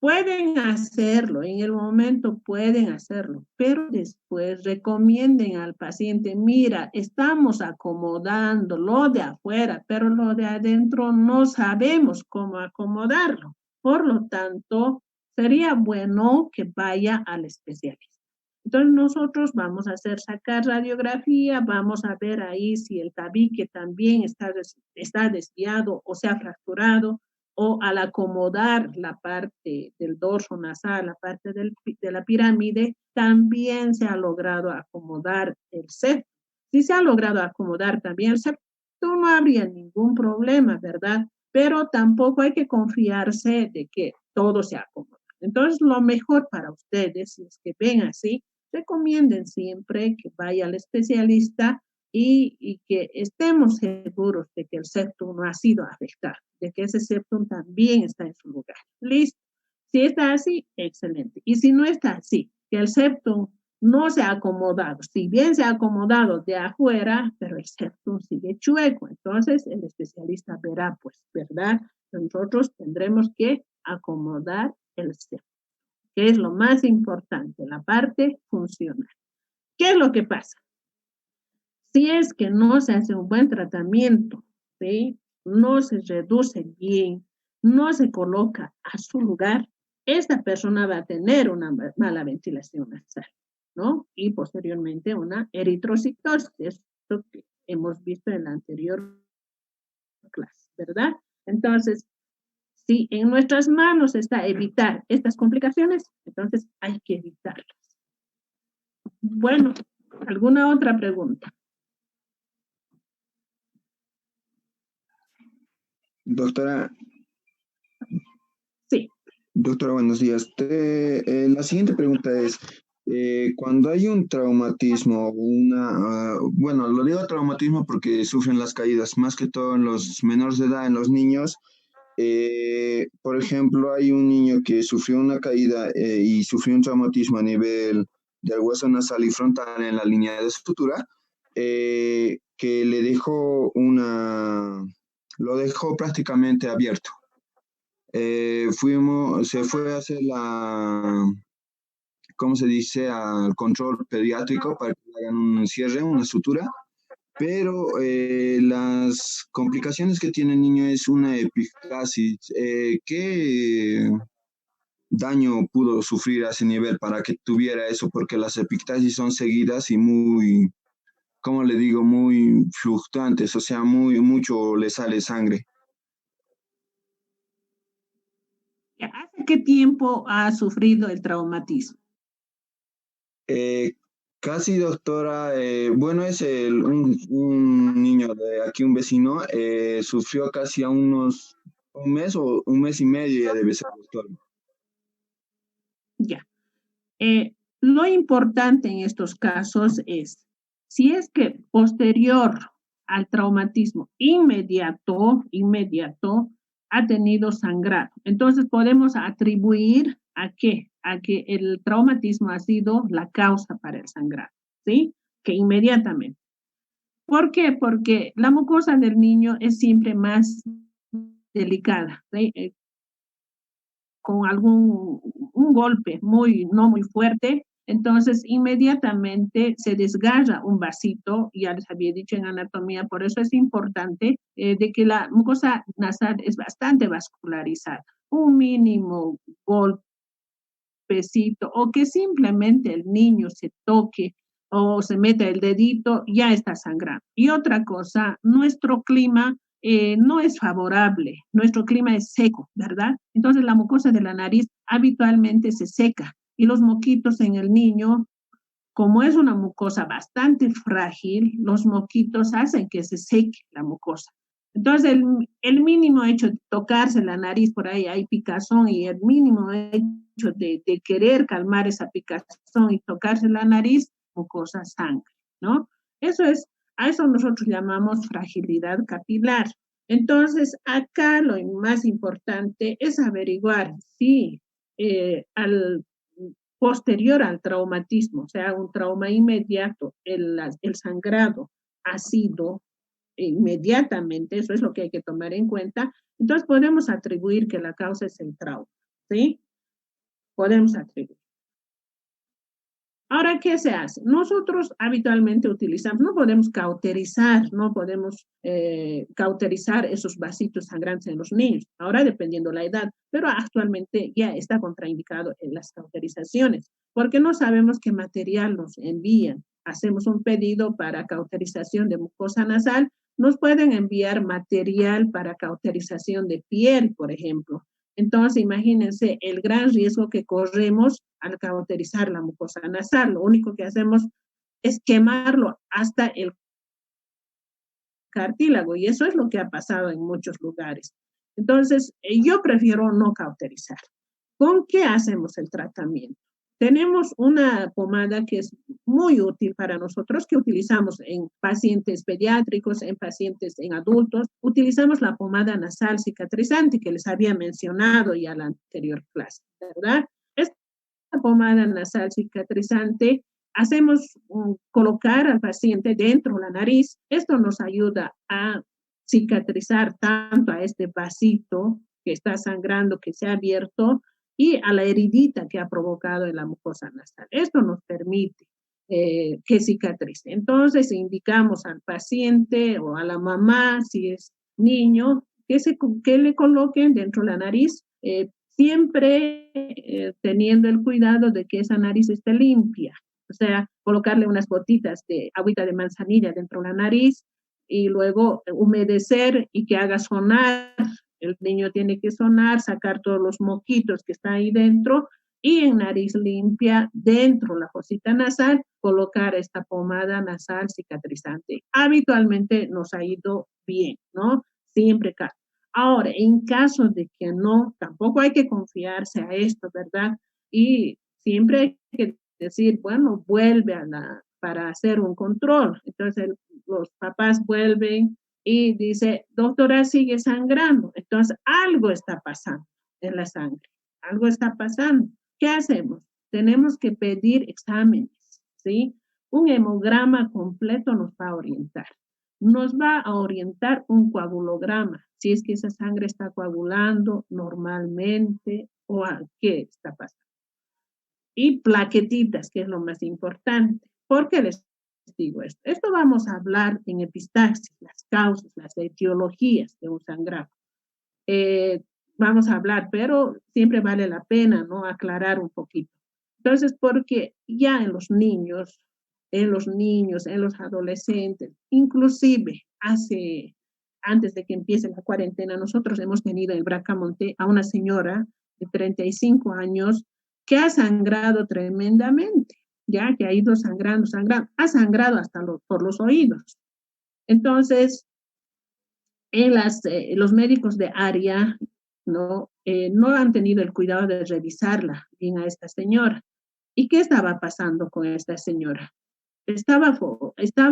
Pueden hacerlo, en el momento pueden hacerlo, pero después recomienden al paciente, mira, estamos acomodando lo de afuera, pero lo de adentro no sabemos cómo acomodarlo. Por lo tanto, sería bueno que vaya al especialista. Entonces nosotros vamos a sacar radiografía, vamos a ver ahí si el tabique también está desviado o se ha fracturado, o al acomodar la parte del dorso nasal, la parte de la pirámide, también se ha logrado acomodar el septo. Si se ha logrado acomodar también el septum, no habría ningún problema, ¿verdad? Pero tampoco hay que confiarse de que todo se acomoda. Entonces, lo mejor para ustedes, si es que ven así, recomienden siempre que vaya al especialista y que estemos seguros de que el septum no ha sido afectado, de que ese septum también está en su lugar. Listo. Si está así, excelente. Y si no está así, que el septum no se ha acomodado, si bien se ha acomodado de afuera, pero el septum sigue chueco, entonces el especialista verá, pues, ¿verdad? Nosotros tendremos que acomodar el septum, que es lo más importante, la parte funcional. ¿Qué es lo que pasa? Si es que no se hace un buen tratamiento, ¿sí? No se reduce bien, no se coloca a su lugar, esta persona va a tener una mala ventilación nasal, ¿no? Y posteriormente una eritrocitosis, esto que hemos visto en la anterior clase, ¿verdad? Entonces, si en nuestras manos está evitar estas complicaciones, entonces hay que evitarlas. Bueno, ¿alguna otra pregunta? Doctora, Sí. doctora, buenos días. La siguiente pregunta es, cuando hay un traumatismo, bueno, lo digo traumatismo porque sufren las caídas, más que todo en los menores de edad, en los niños. Por ejemplo, hay un niño que sufrió una caída y sufrió un traumatismo a nivel del hueso nasal y frontal en la línea de sutura, que le dejó lo dejó prácticamente abierto. Se fue a hacer ¿cómo se dice?, al control pediátrico para que le hagan un cierre, una sutura, pero las complicaciones que tiene el niño es una epistaxis. ¿Qué daño pudo sufrir a ese nivel para que tuviera eso? Porque las epistaxis son seguidas y muy, ¿cómo le digo?, muy fluctuantes, o sea, mucho le sale sangre. ¿Hace qué tiempo ha sufrido el traumatismo? Casi, doctora, bueno, es un niño de aquí, un vecino, sufrió casi a un mes o un mes y medio, ya debe ser, doctor. Ya. Lo importante en estos casos es, si es que posterior al traumatismo inmediato, ha tenido sangrado. Entonces podemos atribuir a qué? A que el traumatismo ha sido la causa para el sangrado, ¿sí? Que inmediatamente. ¿Por qué? Porque la mucosa del niño es siempre más delicada, ¿sí? Con un golpe no muy fuerte, entonces inmediatamente se desgarra un vasito, ya les había dicho en anatomía, por eso es importante de que la mucosa nasal es bastante vascularizada. Un mínimo golpecito o que simplemente el niño se toque o se meta el dedito, ya está sangrando. Y otra cosa, nuestro clima no es favorable, nuestro clima es seco, ¿verdad? Entonces la mucosa de la nariz habitualmente se seca y los moquitos en el niño, como es una mucosa bastante frágil, los moquitos hacen que se seque la mucosa. Entonces el mínimo hecho de tocarse la nariz, por ahí hay picazón, y el mínimo hecho de querer calmar esa picazón y tocarse la nariz, mucosa sangre, ¿no? A eso nosotros llamamos fragilidad capilar. Entonces, acá lo más importante es averiguar si posterior al traumatismo, o sea, un trauma inmediato, el sangrado ha sido inmediatamente, eso es lo que hay que tomar en cuenta. Entonces podemos atribuir que la causa es el trauma, ¿sí? Podemos atribuir. Ahora, ¿qué se hace? Nosotros habitualmente utilizamos, no podemos cauterizar esos vasitos sangrantes en los niños, ahora dependiendo la edad, pero actualmente ya está contraindicado en las cauterizaciones, porque no sabemos qué material nos envían. Hacemos un pedido para cauterización de mucosa nasal, nos pueden enviar material para cauterización de piel, por ejemplo. Entonces, imagínense el gran riesgo que corremos al cauterizar la mucosa nasal. Lo único que hacemos es quemarlo hasta el cartílago, y eso es lo que ha pasado en muchos lugares. Entonces, yo prefiero no cauterizar. ¿Con qué hacemos el tratamiento? Tenemos una pomada que es muy útil para nosotros, que utilizamos en pacientes pediátricos, en adultos. Utilizamos la pomada nasal cicatrizante que les había mencionado ya en la anterior clase, ¿verdad? Esta pomada nasal cicatrizante hacemos colocar al paciente dentro de la nariz. Esto nos ayuda a cicatrizar tanto a este vasito que está sangrando, que se ha abierto, y a la heridita que ha provocado en la mucosa nasal. Esto nos permite que cicatrice. Entonces, indicamos al paciente o a la mamá, si es niño, que le coloquen dentro de la nariz, siempre teniendo el cuidado de que esa nariz esté limpia. O sea, colocarle unas gotitas de agüita de manzanilla dentro de la nariz y luego humedecer y que haga sonar. El niño tiene que sonar, sacar todos los moquitos que están ahí dentro y en nariz limpia, dentro de la fosita nasal, colocar esta pomada nasal cicatrizante. Habitualmente nos ha ido bien, ¿no? Siempre caso. Ahora, en caso de que no, tampoco hay que confiarse a esto, ¿verdad? Y siempre hay que decir, bueno, vuelve para hacer un control. Entonces, los papás vuelven y dice, doctora, sigue sangrando. Entonces, algo está pasando en la sangre, algo está pasando. ¿Qué hacemos? Tenemos que pedir exámenes, ¿sí? Un hemograma completo nos va a orientar. Nos va a orientar un coagulograma, si es que esa sangre está coagulando normalmente o qué está pasando. Y plaquetitas, que es lo más importante. ¿Por qué les digo esto? Esto vamos a hablar en epistaxis, las causas, las etiologías de un sangrado. Vamos a hablar, pero siempre vale la pena, ¿no? Aclarar un poquito. Entonces, porque ya en los niños, en los adolescentes, inclusive antes de que empiece la cuarentena, nosotros hemos tenido en Bracamonte a una señora de 35 años que ha sangrado tremendamente, ya que ha ido sangrando, ha sangrado hasta por los oídos. Entonces, los médicos de área no han tenido el cuidado de revisarla bien a esta señora. ¿Y qué estaba pasando con esta señora? Estaba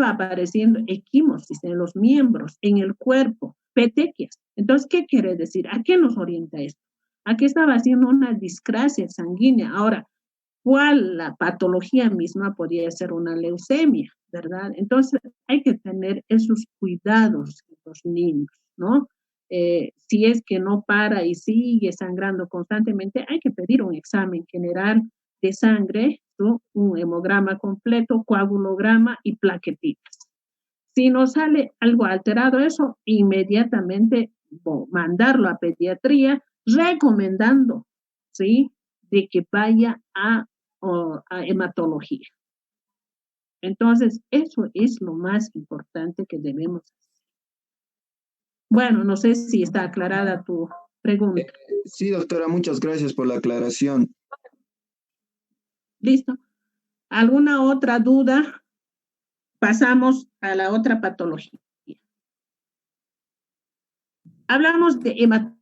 apareciendo equimosis en los miembros, en el cuerpo, petequias. Entonces, ¿qué quiere decir? ¿A qué nos orienta esto? A que estaba haciendo una discrasia sanguínea. Ahora, ¿cuál la patología misma podría ser una leucemia, verdad? Entonces, hay que tener esos cuidados en los niños, ¿no? Si es que no para y sigue sangrando constantemente, hay que pedir un examen general de sangre, ¿no? Un hemograma completo, coagulograma y plaquetitas. Si nos sale algo alterado eso, inmediatamente mandarlo a pediatría, recomendando, ¿sí?, de que vaya a hematología. Entonces, eso es lo más importante que debemos hacer. Bueno, no sé si está aclarada tu pregunta. Sí, doctora, muchas gracias por la aclaración. ¿Listo? ¿Alguna otra duda? Pasamos a la otra patología. Hablamos de hematoma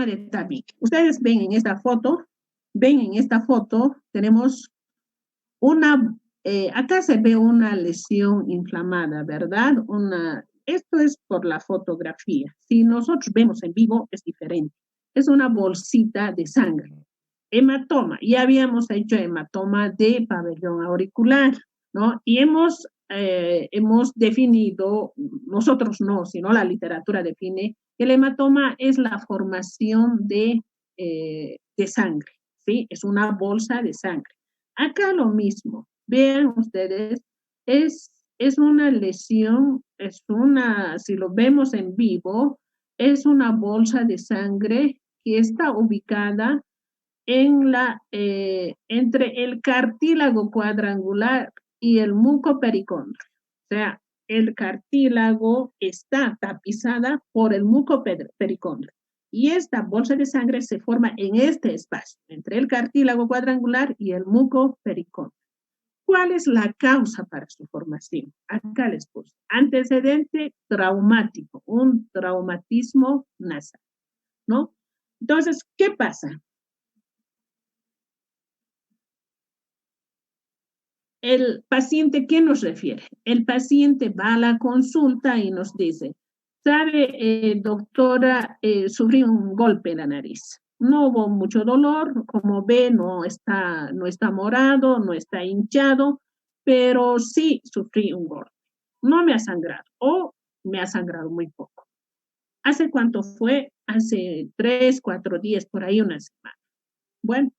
de Tabik. Ustedes ven en esta foto, tenemos acá se ve una lesión inflamada, ¿verdad? Esto es por la fotografía. Si nosotros vemos en vivo, es diferente. Es una bolsita de sangre. Hematoma, ya habíamos hecho hematoma de pabellón auricular, ¿no? Y hemos definido, nosotros no, sino la literatura define, que el hematoma es la formación de sangre, ¿sí? Es una bolsa de sangre. Acá lo mismo, vean ustedes, es una lesión, si lo vemos en vivo, es una bolsa de sangre que está ubicada entre el cartílago cuadrangular y el mucopericondrio. O sea, el cartílago está tapizada por el mucopericondrio. Y esta bolsa de sangre se forma en este espacio, entre el cartílago cuadrangular y el mucopericondrio. ¿Cuál es la causa para su formación? Acá les puse. Antecedente traumático, un traumatismo nasal, ¿no? Entonces, ¿qué pasa? El paciente, ¿qué nos refiere? El paciente va a la consulta y nos dice, sabe, doctora, sufrí un golpe en la nariz. No hubo mucho dolor, como ve, no está morado, no está hinchado, pero sí sufrí un golpe. No me ha sangrado o me ha sangrado muy poco. ¿Hace cuánto fue? Hace 3, 4 días, por ahí una semana. Bueno,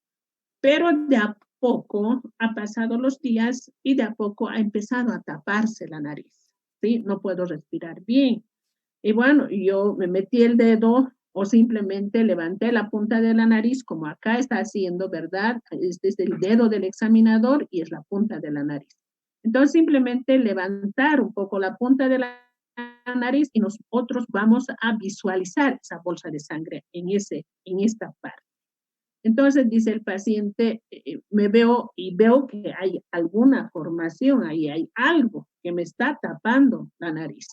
pero de a poco ha pasado los días y de a poco ha empezado a taparse la nariz, ¿sí? No puedo respirar bien. Y bueno, yo me metí el dedo o simplemente levanté la punta de la nariz, como acá está haciendo, ¿verdad? Este es el dedo del examinador y es la punta de la nariz. Entonces, simplemente levantar un poco la punta de la nariz y nosotros vamos a visualizar esa bolsa de sangre en esta parte. Entonces dice el paciente, me veo y veo que hay alguna formación, ahí hay algo que me está tapando la nariz.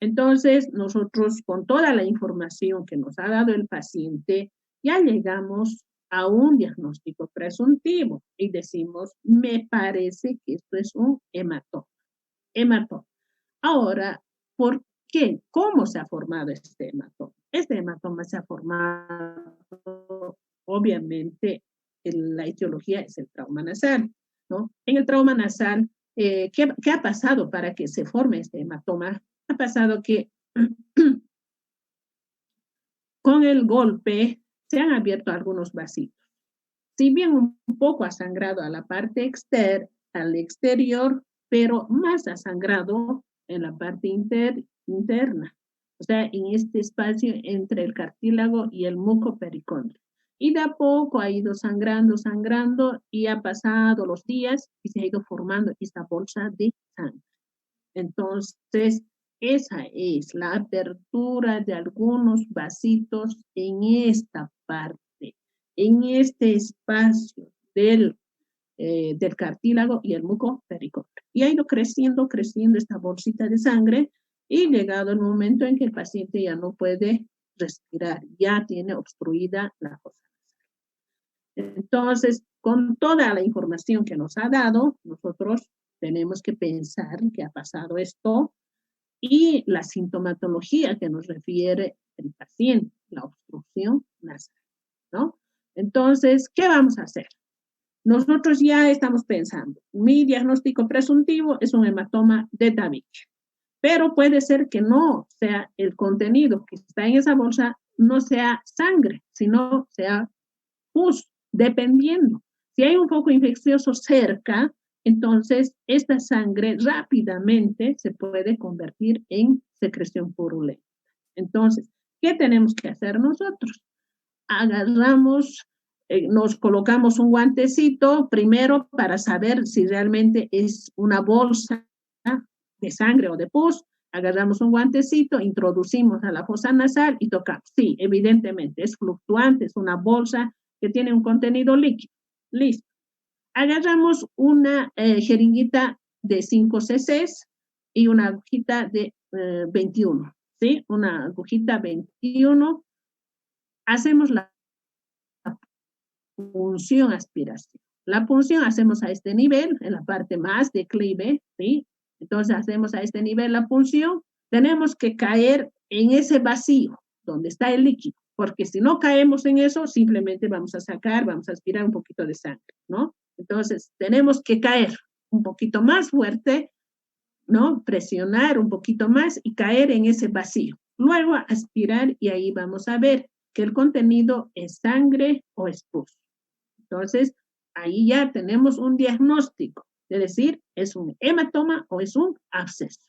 Entonces nosotros con toda la información que nos ha dado el paciente, ya llegamos a un diagnóstico presuntivo y decimos, me parece que esto es un hematoma. Hematoma. Ahora, ¿por qué? ¿Cómo se ha formado este hematoma? Este hematoma se ha formado, obviamente, la etiología es el trauma nasal, ¿no? En el trauma nasal, ¿qué ha pasado para que se forme este hematoma? Ha pasado que con el golpe se han abierto algunos vasitos. Si bien un poco ha sangrado a la parte externa, al exterior, pero más ha sangrado en la parte interna, o sea, en este espacio entre el cartílago y el muco pericondrio. Y de a poco ha ido sangrando y ha pasado los días y se ha ido formando esta bolsa de sangre. Entonces, esa es la apertura de algunos vasitos en esta parte, en este espacio del cartílago y el muco pericondrio. Y ha ido creciendo esta bolsita de sangre y llegado el momento en que el paciente ya no puede respirar, ya tiene obstruida la fosa nasal. Entonces, con toda la información que nos ha dado, nosotros tenemos que pensar que ha pasado esto y la sintomatología que nos refiere el paciente, la obstrucción nasal, ¿no? Entonces, ¿qué vamos a hacer? Nosotros ya estamos pensando, mi diagnóstico presuntivo es un hematoma de tabique, pero puede ser que no sea el contenido que está en esa bolsa, no sea sangre, sino sea pus, dependiendo. Si hay un foco infeccioso cerca, entonces esta sangre rápidamente se puede convertir en secreción purulenta. Entonces, ¿qué tenemos que hacer nosotros? Agarramos, nos colocamos un guantecito primero para saber si realmente es una bolsa de sangre o de pus. Agarramos un guantecito, introducimos a la fosa nasal y tocamos. Sí, evidentemente es fluctuante, es una bolsa que tiene un contenido líquido. Listo. Agarramos una jeringuita de 5 cc's y una agujita de 21, ¿sí? Una agujita 21. Hacemos la punción aspiración. La punción hacemos a este nivel, en la parte más declive, ¿sí? Entonces hacemos a este nivel la punción. Tenemos que caer en ese vacío donde está el líquido, porque si no caemos en eso, simplemente vamos a aspirar un poquito de sangre, ¿no? Entonces tenemos que caer un poquito más fuerte, ¿no? Presionar un poquito más y caer en ese vacío. Luego aspirar y ahí vamos a ver que el contenido es sangre o es pus. Entonces, ahí ya tenemos un diagnóstico, es decir, es un hematoma o es un absceso.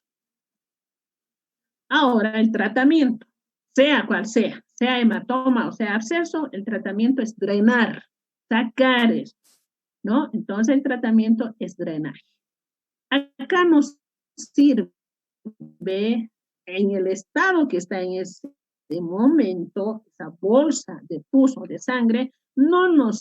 Ahora, el tratamiento, sea cual sea hematoma o sea absceso, el tratamiento es drenar, sacar esto, ¿no? Entonces, el tratamiento es drenaje. Acá nos sirve en el estado que está en ese momento, esa bolsa de pus o de sangre, no nos